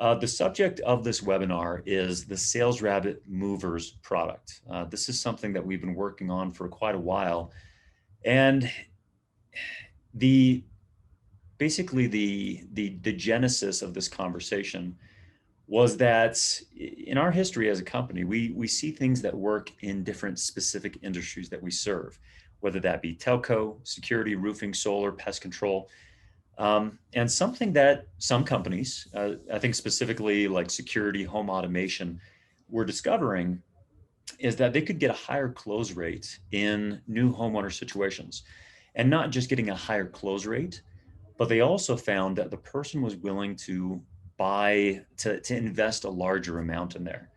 The subject of this webinar is the SalesRabbit Movers product. This is something that we've been working on for quite a while. And the basically the genesis of this conversation was that in our history as a company, we see things that work in different specific industries that we serve, whether that be telco, security, roofing, solar, pest control. And something that some companies, I think specifically like security, home automation, were discovering is that they could get a higher close rate in new homeowner situations. And not just getting a higher close rate, but they also found that the person was willing to to invest a larger amount in there.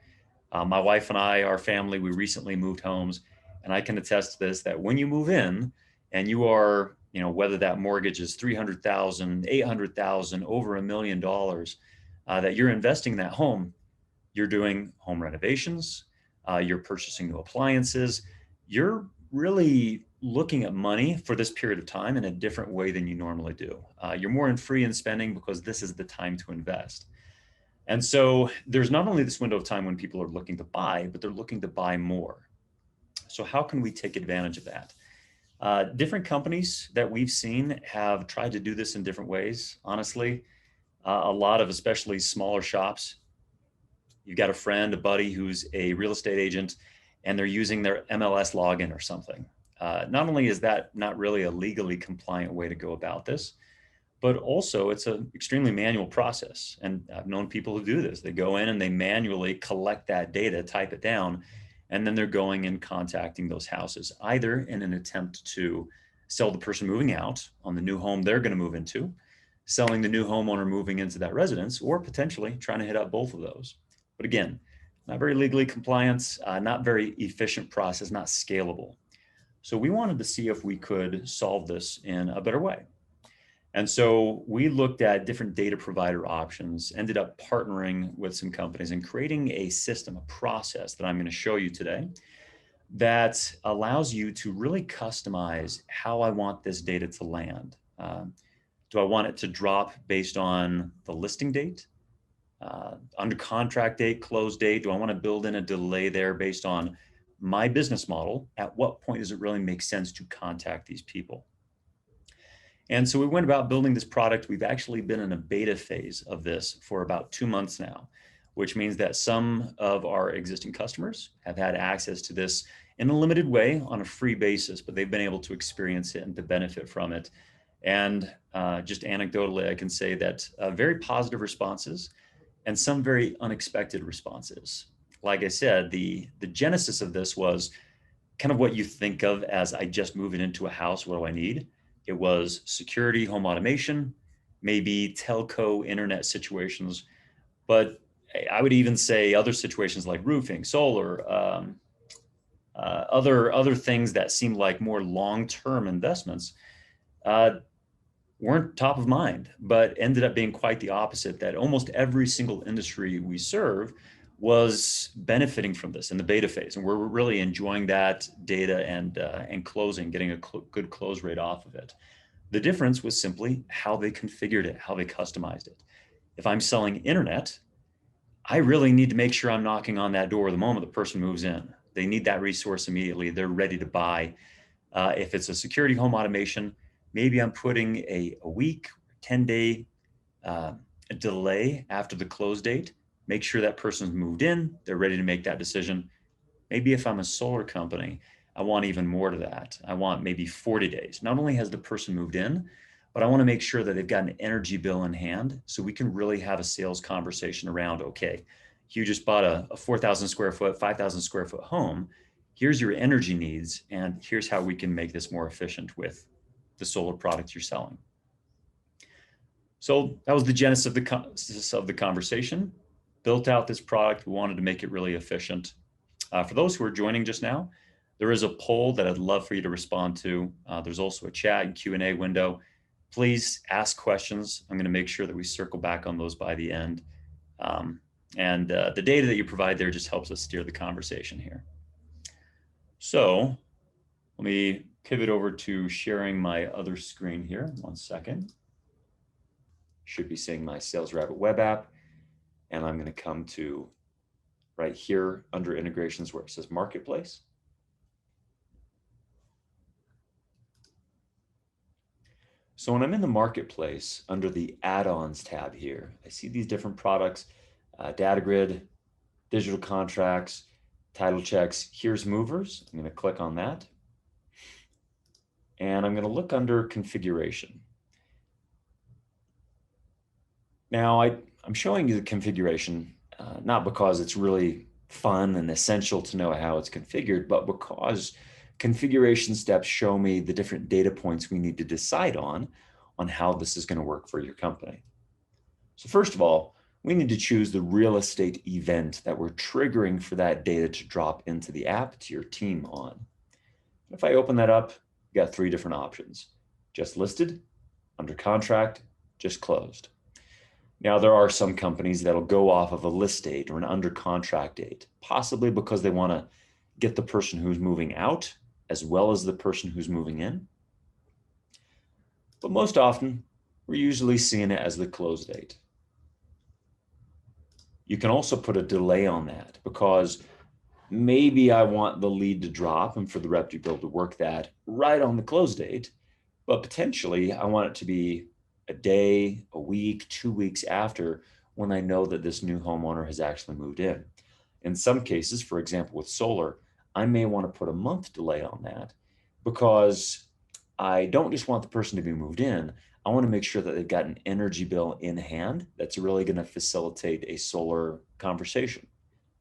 My wife and I, our family, we recently moved homes, and I can attest to this, that when you move in and you are, whether that mortgage is 300,000, 800,000, over $1 million, that you're investing in that home, you're doing home renovations, you're purchasing new appliances, you're really looking at money for this period of time in a different way than you normally do. You're more in free in spending because this is the time to invest. And so there's not only this window of time when people are looking to buy, but they're looking to buy more. So how can we take advantage of that? Different companies that we've seen have tried to do this in different ways. Honestly, a lot of especially smaller shops, you've got a friend, a buddy who's a real estate agent, and they're using their MLS login or something. Not only is that not really a legally compliant way to go about this, but also it's an extremely manual process. And I've known people who do this. They go in and they manually collect that data, type it down, and then they're going and contacting those houses, either in an attempt to sell the person moving out on the new home they're going to move into, selling the new homeowner moving into that residence, or potentially trying to hit up both of those. But again, not very legally compliant, not very efficient process, not scalable. So we wanted to see if we could solve this in a better way. And so we looked at different data provider options, ended up partnering with some companies and creating a system, a process that I'm going to show you today that allows you to really customize how I want this data to land. Do I want it to drop based on the listing date, under contract date, close date? Do I want to build in a delay there based on my business model? At what point does it really make sense to contact these people? And so we went about building this product. We've actually been in a beta phase of this for about 2 months now, which means that some of our existing customers have had access to this in a limited way on a free basis, but they've been able to experience it and to benefit from it. And just anecdotally, I can say that very positive responses and some very unexpected responses. Like I said, the genesis of this was kind of what you think of as, I just moved into a house, what do I need? It was security, home automation, maybe telco, internet situations, but I would even say other situations like roofing, solar, other things that seemed like more long-term investments weren't top of mind, but ended up being quite the opposite, that almost every single industry we serve was benefiting from this in the beta phase. And we're really enjoying that data and closing, getting a good close rate off of it. The difference was simply how they configured it, how they customized it. If I'm selling internet, I really need to make sure I'm knocking on that door the moment the person moves in. They need that resource immediately. They're ready to buy. If it's a security home automation, maybe I'm putting a week, 10-day delay after the close date. Make sure that person's moved in, they're ready to make that decision. Maybe if I'm a solar company, I want even more to that. I want maybe 40 days. Not only has the person moved in, but I want to make sure that they've got an energy bill in hand so we can really have a sales conversation around, okay, you just bought a 4,000 square foot, 5,000 square foot home. Here's your energy needs, and here's how we can make this more efficient with the solar product you're selling. So that was the genesis of the conversation. Built out this product. We wanted to make it really efficient. For those who are joining just now, there is a poll that I'd love for you to respond to. There's also a chat and Q&A window. Please ask questions. I'm going to make sure that we circle back on those by the end. The data that you provide there just helps us steer the conversation here. So let me pivot over to sharing my other screen here. 1 second. Should be seeing my SalesRabbit web app. and I'm going to come to right here under integrations where it says marketplace. So when I'm in the marketplace under the add-ons tab here, I see these different products, data grid, digital contracts, title checks. Here's movers. I'm going to click on that. And I'm going to look under configuration. Now I'm showing you the configuration, not because it's really fun and essential to know how it's configured, but because configuration steps show me the different data points we need to decide on how this is going to work for your company. So first of all, we need to choose the real estate event that we're triggering for that data to drop into the app to your team on. If I open that up, you got 3 different options: just listed, under contract, just closed. Now, there are some companies that'll go off of a list date or an under contract date, possibly because they want to get the person who's moving out as well as the person who's moving in. But most often, we're usually seeing it as the close date. You can also put a delay on that because maybe I want the lead to drop and for the rep to be able to work that right on the close date, but potentially I want it to be a day, a week, 2 weeks after, when I know that this new homeowner has actually moved in. In some cases, for example, with solar, I may want to put a month delay on that because I don't just want the person to be moved in. I want to make sure that they've got an energy bill in hand that's really going to facilitate a solar conversation,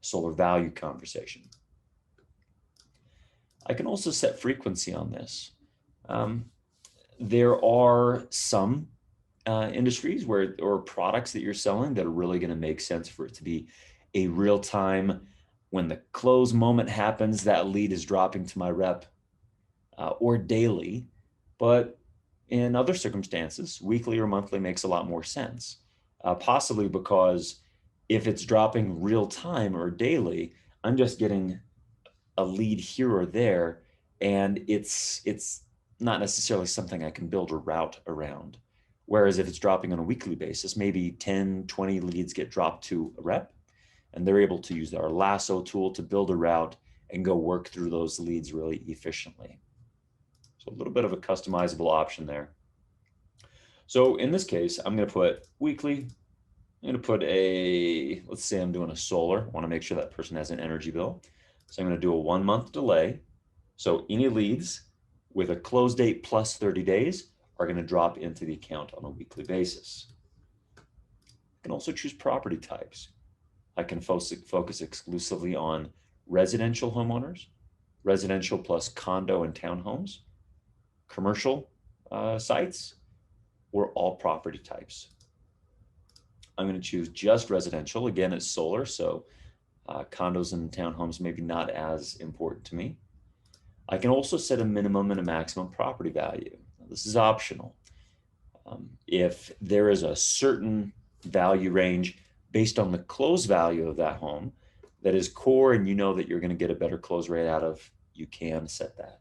solar value conversation. I can also set frequency on this. There are some industries or products that you're selling that are really going to make sense for it to be a real time. When the close moment happens, that lead is dropping to my rep, or daily. But in other circumstances, weekly or monthly makes a lot more sense, possibly because if it's dropping real time or daily, I'm just getting a lead here or there, and it's not necessarily something I can build a route around. Whereas if it's dropping on a weekly basis, maybe 10, 20 leads get dropped to a rep, and they're able to use our lasso tool to build a route and go work through those leads really efficiently. So a little bit of a customizable option there. So in this case, I'm going to put weekly. I'm going to put let's say I'm doing a solar. I want to make sure that person has an energy bill. So I'm going to do a 1 month delay. So any leads with a close date plus 30 days are going to drop into the account on a weekly basis. I can also choose property types. I can focus exclusively on residential homeowners, residential plus condo and townhomes, commercial sites, or all property types. I'm going to choose just residential. Again, it's solar, so condos and townhomes maybe not as important to me. I can also set a minimum and a maximum property value. This is optional. If there is a certain value range based on the close value of that home that is core and you know that you're going to get a better close rate out of, you can set that.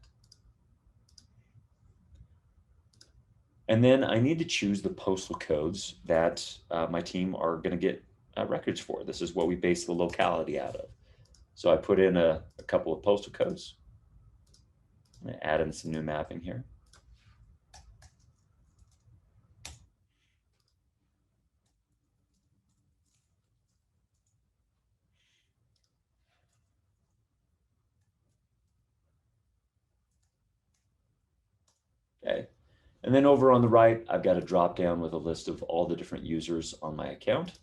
And then I need to choose the postal codes that my team are going to get records for. This is what we base the locality out of. So I put in a couple of postal codes. I'm going to add in some new mapping here. Okay. And then over on the right, I've got a drop down with a list of all the different users on my account.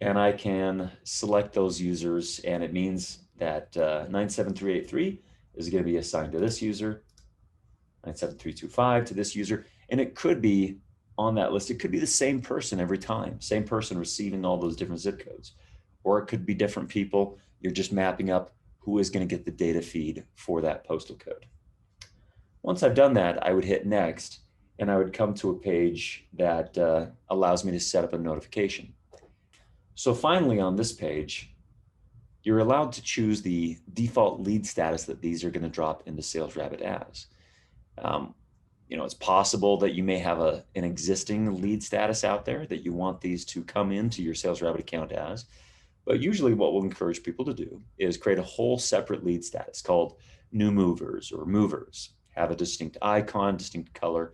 And I can select those users, and it means that 97383 is going to be assigned to this user, 97325 to this user, and it could be on that list. It could be the same person every time, same person receiving all those different zip codes, or it could be different people. You're just mapping up who is going to get the data feed for that postal code. Once I've done that, I would hit next, and I would come to a page that allows me to set up a notification. So finally, on this page, you're allowed to choose the default lead status that these are going to drop into SalesRabbit as. It's possible that you may have an existing lead status out there that you want these to come into your SalesRabbit account as. But usually what we'll encourage people to do is create a whole separate lead status called new movers or movers, have a distinct icon, distinct color.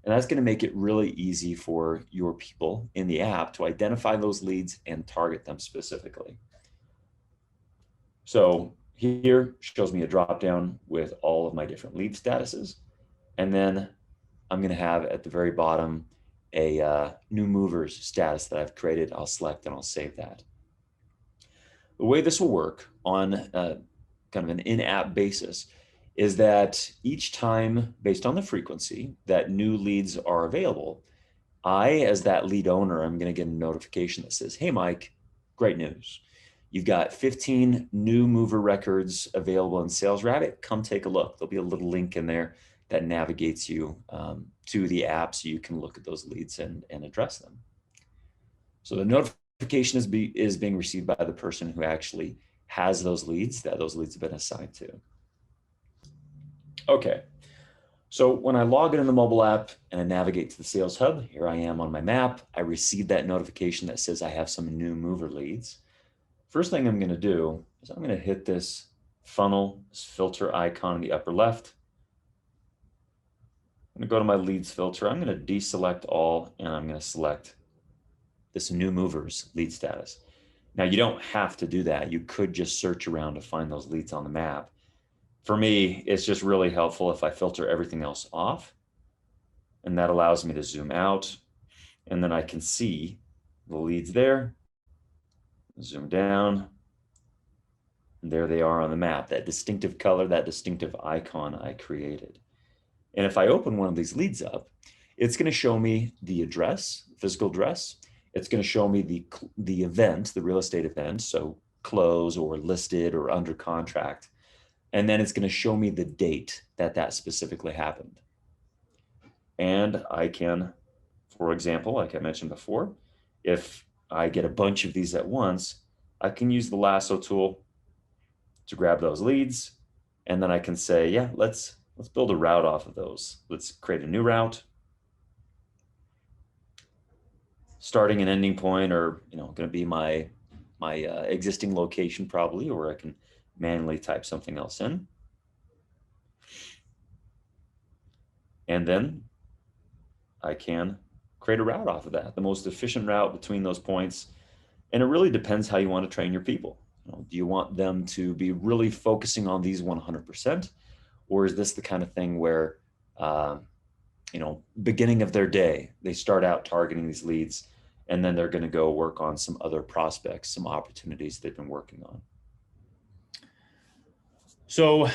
And that's going to make it really easy for your people in the app to identify those leads and target them specifically. So here shows me a drop down with all of my different lead statuses. And then I'm going to have at the very bottom a new movers status that I've created. I'll select and I'll save that. The way this will work on kind of an in-app basis is that each time, based on the frequency that new leads are available, I, as that lead owner, I'm going to get a notification that says, hey, Mike, great news. You've got 15 new mover records available in SalesRabbit. Come take a look. There'll be a little link in there that navigates you to the app so you can look at those leads and address them. So the notification is being received by the person who actually has those leads, that those leads have been assigned to. Okay, so when I log in the mobile app and I navigate to the Sales Hub, here I am on my map. I receive that notification that says I have some new mover leads. First thing I'm going to do is I'm going to hit this funnel, this filter icon in the upper left. I'm going to go to my leads filter. I'm going to deselect all, and I'm going to select this new movers lead status. Now, you don't have to do that. You could just search around to find those leads on the map. For me, it's just really helpful if I filter everything else off, and that allows me to zoom out, and then I can see the leads there. Zoom down, and there they are on the map, that distinctive color, that distinctive icon I created. And if I open one of these leads up, it's going to show me the address, physical address. It's going to show me the event, the real estate event, so close or listed or under contract. And then it's going to show me the date that specifically happened. And I can, for example, like I mentioned before, if I get a bunch of these at once, I can use the lasso tool to grab those leads. And then I can say, yeah, let's build a route off of those. Let's create a new route. Starting and ending point are, going to be my existing location probably, or I can manually type something else in. And then I can create a route off of that, the most efficient route between those points. And it really depends how you want to train your people. Do you want them to be really focusing on these 100%? Or is this the kind of thing where, beginning of their day, they start out targeting these leads, and then they're going to go work on some other prospects, some opportunities they've been working on. So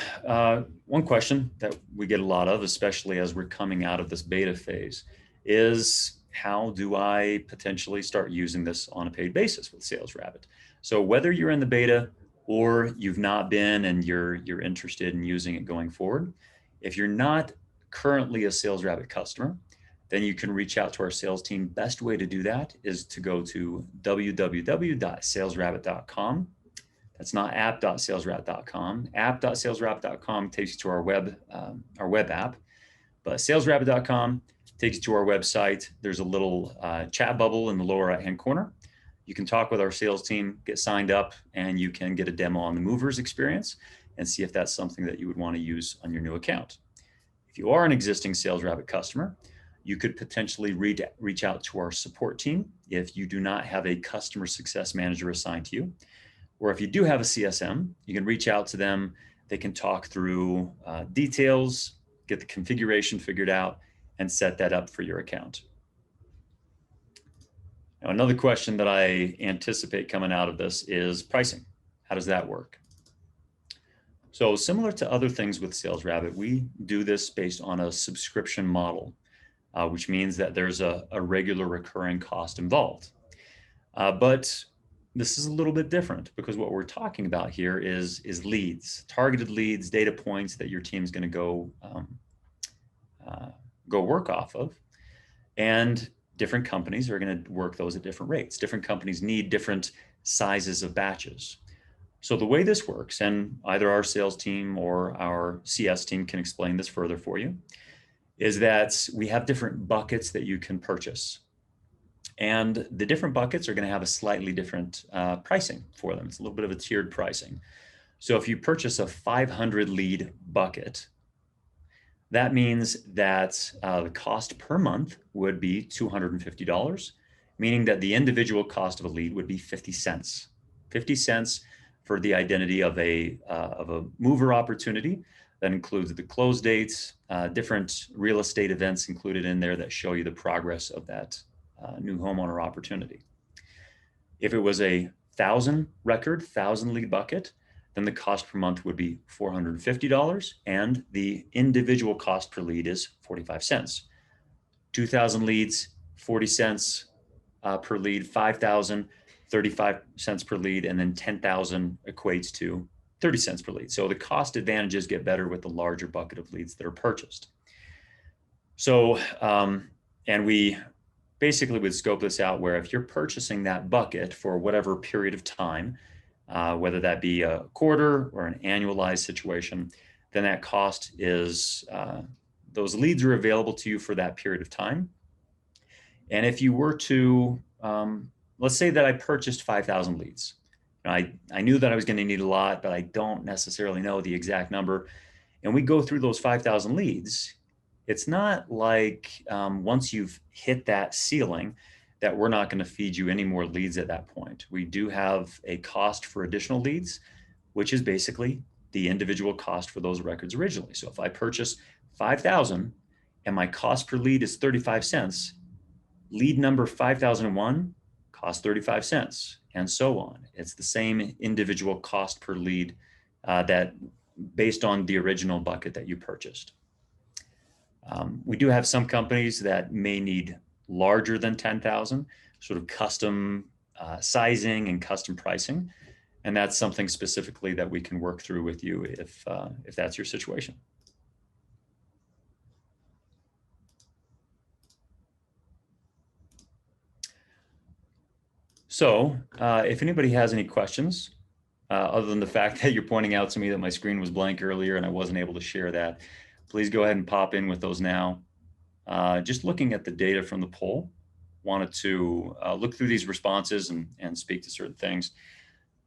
one question that we get a lot of, especially as we're coming out of this beta phase, is how do I potentially start using this on a paid basis with SalesRabbit? So whether you're in the beta or you've not been and you're interested in using it going forward, if you're not currently a SalesRabbit customer, then you can reach out to our sales team. Best way to do that is to go to www.salesrabbit.com. That's not app.salesrabbit.com. App.salesrabbit.com takes you to our web app, but salesrabbit.com takes you to our website. There's a little chat bubble in the lower right-hand corner. You can talk with our sales team, get signed up, and you can get a demo on the movers experience and see if that's something that you would want to use on your new account. If you are an existing SalesRabbit customer, you could potentially reach out to our support team if you do not have a customer success manager assigned to you. Or if you do have a CSM, you can reach out to them. They can talk through details, get the configuration figured out, and set that up for your account. Now, another question that I anticipate coming out of this is pricing. How does that work? So similar to other things with SalesRabbit, we do this based on a subscription model, which means that there's a regular recurring cost involved. But this is a little bit different because what we're talking about here is leads, targeted leads, data points that your team's going to go work off of. And different companies are going to work those at different rates. Different companies need different sizes of batches. So the way this works, and either our sales team or our CS team can explain this further for you, is that we have different buckets that you can purchase. And the different buckets are going to have a slightly different pricing for them. It's a little bit of a tiered pricing. So if you purchase a 500 lead bucket, that means that the cost per month would be $250, meaning that the individual cost of a lead would be 50 cents. 50 cents for the identity of a mover opportunity. That includes the close dates, different real estate events included in there that show you the progress of that new homeowner opportunity. If it was a 1,000 lead bucket, then the cost per month would be $450, and the individual cost per lead is 45 cents. 2,000 leads, 40 cents per lead, 5,000, 35 cents per lead, and then 10,000 equates to 30 cents per lead. So the cost advantages get better with the larger bucket of leads that are purchased. So, and we basically would scope this out where if you're purchasing that bucket for whatever period of time, whether that be a quarter or an annualized situation, then that cost is, those leads are available to you for that period of time. And if you were to, let's say that I purchased 5,000 leads. I knew that I was going to need a lot, but I don't necessarily know the exact number. And we go through those 5,000 leads. It's not like once you've hit that ceiling that we're not going to feed you any more leads at that point. We do have a cost for additional leads, which is basically the individual cost for those records originally. So if I purchase 5,000 and my cost per lead is 35 cents, lead number 5,001 costs 35 cents, and so on. It's the same individual cost per lead that based on the original bucket that you purchased. We do have some companies that may need larger than 10,000, sort of custom sizing and custom pricing. And that's something specifically that we can work through with you if that's your situation. So if anybody has any questions, other than the fact that you're pointing out to me that my screen was blank earlier and I wasn't able to share that, please go ahead and pop in with those now. Just looking at the data from the poll, wanted to look through these responses and speak to certain things.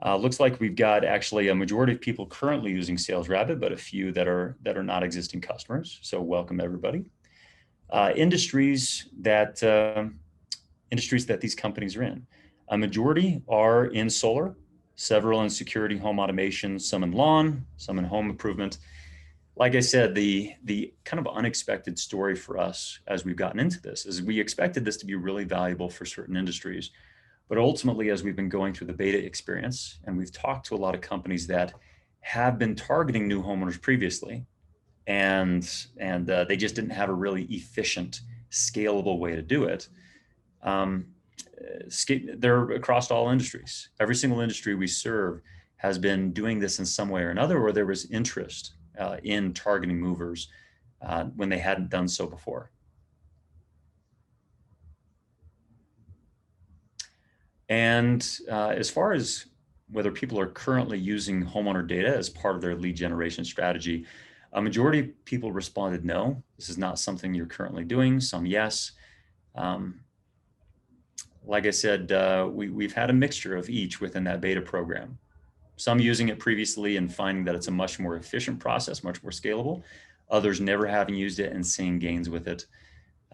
Looks like we've got actually a majority of people currently using SalesRabbit, but a few that are not existing customers. So welcome everybody. Industries that these companies are in. A majority are in solar, several in security, home automation, some in lawn, some in home improvement. Like I said, the kind of unexpected story for us as we've gotten into this is we expected this to be really valuable for certain industries. But ultimately, as we've been going through the beta experience, and we've talked to a lot of companies that have been targeting new homeowners previously, and they just didn't have a really efficient, scalable way to do it. They're across all industries. Every single industry we serve has been doing this in some way or another, or there was interest in targeting movers when they hadn't done so before. And as far as whether people are currently using homeowner data as part of their lead generation strategy, a majority of people responded no. This is not something you're currently doing. Some yes. Like I said, we've had a mixture of each within that beta program. Some using it previously and finding that it's a much more efficient process, much more scalable. Others never having used it and seeing gains with it.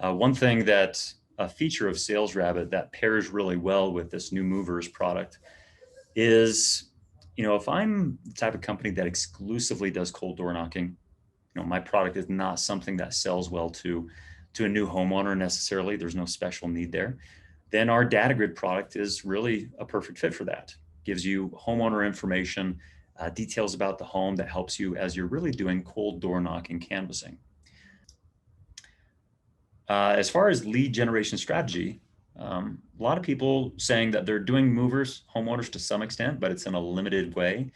One thing that a feature of SalesRabbit that pairs really well with this new movers product is, if I'm the type of company that exclusively does cold door knocking, my product is not something that sells well to a new homeowner necessarily. There's no special need there. Then our data grid product is really a perfect fit for that. Gives you homeowner information, details about the home that helps you as you're really doing cold door knocking canvassing. As far as lead generation strategy, a lot of people saying that they're doing movers, homeowners to some extent, but it's in a limited way.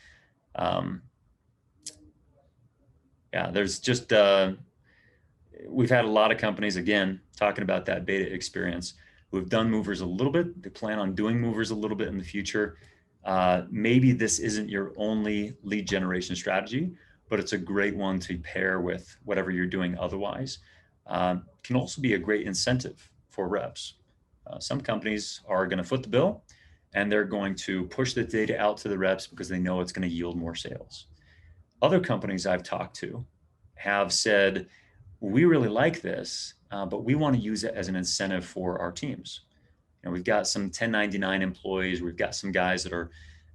There's just, we've had a lot of companies, again, talking about that beta experience, who have done movers a little bit. They plan on doing movers a little bit in the future. Maybe this isn't your only lead generation strategy, but it's a great one to pair with whatever you're doing otherwise. can also be a great incentive for reps. Some companies are going to foot the bill and they're going to push the data out to the reps because they know it's going to yield more sales. Other companies I've talked to have said, we really like this, but we want to use it as an incentive for our teams. We've got some 1099 employees. We've got some guys that are,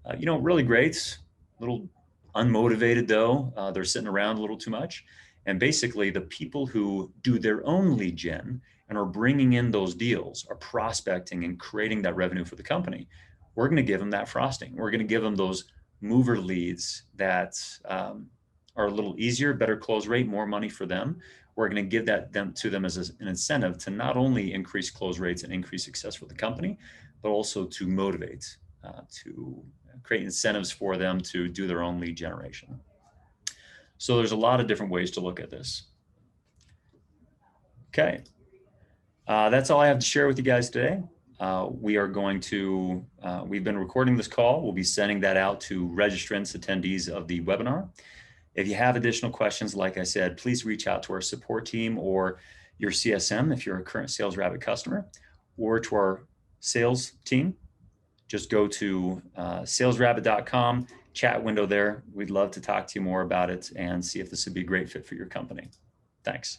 really great, a little unmotivated though. They're sitting around a little too much. And basically the people who do their own lead gen and are bringing in those deals, are prospecting and creating that revenue for the company, we're going to give them that frosting. We're going to give them those mover leads that are a little easier, better close rate, more money for them. We're going to give them to them as an incentive to not only increase close rates and increase success for the company, but also to motivate, to create incentives for them to do their own lead generation. So there's a lot of different ways to look at this. Okay. That's all I have to share with you guys today. We've been recording this call. We'll be sending that out to registrants, attendees of the webinar. If you have additional questions, like I said, please reach out to our support team or your CSM if you're a current SalesRabbit customer, or to our sales team. Just go to salesrabbit.com, chat window there. We'd love to talk to you more about it and see if this would be a great fit for your company. Thanks.